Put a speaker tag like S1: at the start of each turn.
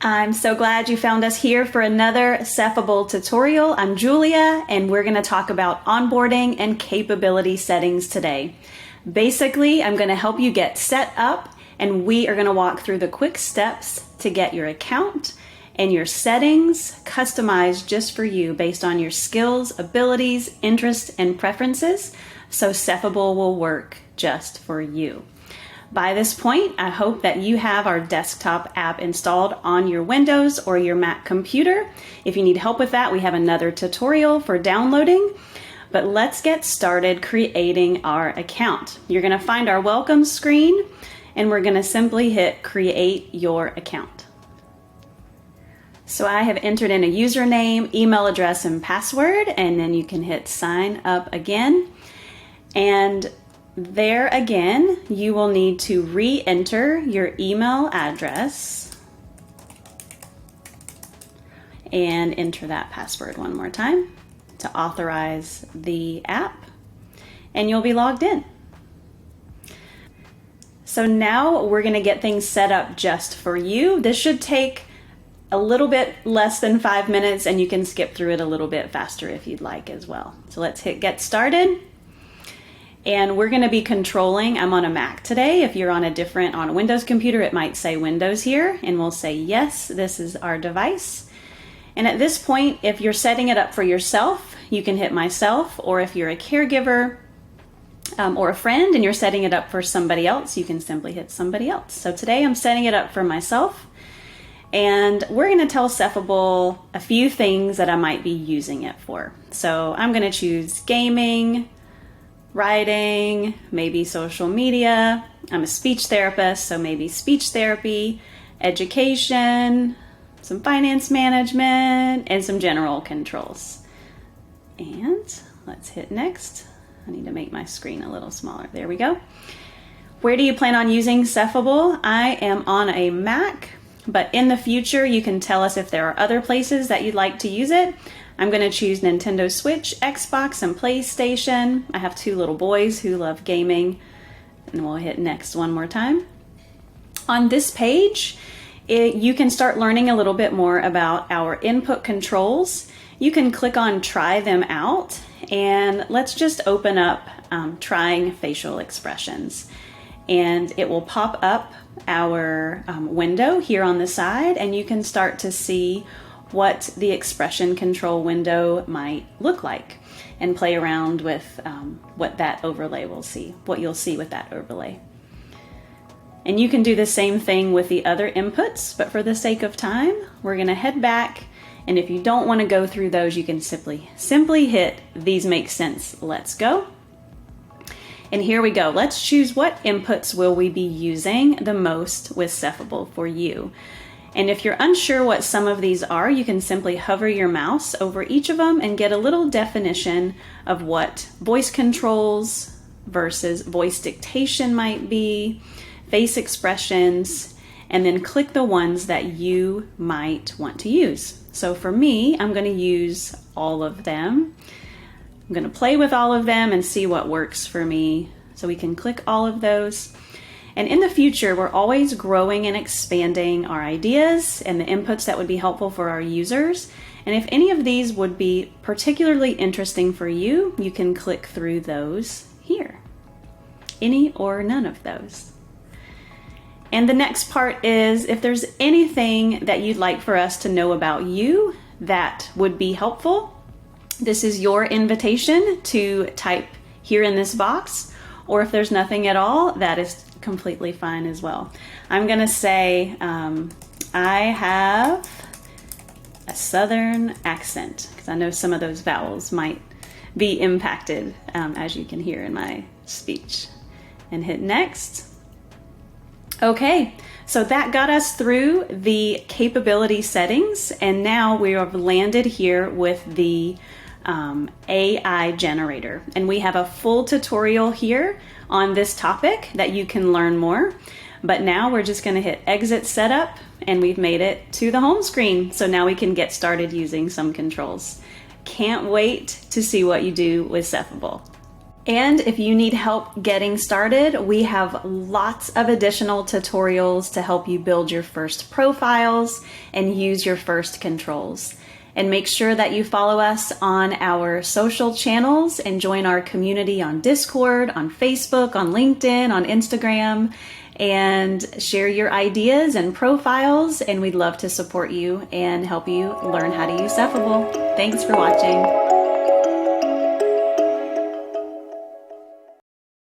S1: I'm so glad you found us here for another Cephable tutorial. I'm Julia, and we're going to talk about onboarding and capability settings today. Basically, I'm going to help you get set up, and we are going to walk through the quick steps to get your account and your settings customized just for you based on your skills, abilities, interests, and preferences, so Cephable will work just for you. By this point, I hope that you have our desktop app installed on your Windows or your Mac computer. If you need help with that, we have another tutorial for downloading. But let's get started creating our account. You're going to find our welcome screen, and we're going to simply hit Create Your Account. So I have entered in a username, email address, and password, and then you can hit Sign Up again. And there again, you will need to re-enter your email address and enter that password one more time to authorize the app, and you'll be logged in. So now we're going to get things set up just for you. This should take a little bit less than 5 minutes, and you can skip through it a little bit faster if you'd like as well. So let's hit Get Started. And we're going to be controlling, I'm on a Mac today. If you're on a Windows computer, it might say Windows here, and we'll say yes, this is our device. And at this point, if you're setting it up for yourself, you can hit Myself, or if you're a caregiver or a friend and you're setting it up for somebody else, you can simply hit Somebody Else. So today I'm setting it up for myself, and we're going to tell Cephable a few things that I might be using it for. So I'm going to choose gaming, writing, maybe social media. I'm a speech therapist, so maybe speech therapy, education, some finance management, and some general controls. And let's hit next. I need to make my screen a little smaller. There we go. Where do you plan on using Cephable? I am on a Mac, but in the future you can tell us if there are other places that you'd like to use it. I'm going to choose Nintendo Switch, Xbox, and PlayStation. I have 2 little boys who love gaming, and we'll hit Next one more time. On this page, you can start learning a little bit more about our input controls. You can click on Try Them Out, and let's just open up Trying Facial Expressions. And it will pop up our window here on the side, and you can start to see what the expression control window might look like and play around with what that overlay will see, what you'll see with that overlay. And you can do the same thing with the other inputs, but for the sake of time, we're going to head back, and if you don't want to go through those, you can simply hit These Make Sense, Let's Go. And here we go. Let's choose what inputs will we be using the most with Cephable for you. And if you're unsure what some of these are, you can simply hover your mouse over each of them and get a little definition of what voice controls versus voice dictation might be, face expressions, and then click the ones that you might want to use. So for me, I'm going to use all of them. I'm going to play with all of them and see what works for me. So we can click all of those. And in the future, we're always growing and expanding our ideas and the inputs that would be helpful for our users. And if any of these would be particularly interesting for you, you can click through those here. Any or none of those. And the next part is if there's anything that you'd like for us to know about you that would be helpful, this is your invitation to type here in this box, or if there's nothing at all, that is completely fine as well. I'm going to say I have a Southern accent, because I know some of those vowels might be impacted as you can hear in my speech. And hit Next. Okay, so that got us through the capability settings, and now we have landed here with the AI generator, and we have a full tutorial here on this topic that you can learn more. But now we're just going to hit Exit Setup, and we've made it to the home screen. So now we can get started using some controls. Can't wait to see what you do with Cephable. And if you need help getting started, we have lots of additional tutorials to help you build your first profiles and use your first controls. And make sure that you follow us on our social channels and join our community on Discord, on Facebook, on LinkedIn, on Instagram, and share your ideas and profiles. And we'd love to support you and help you learn how to use Cephable. Thanks for watching.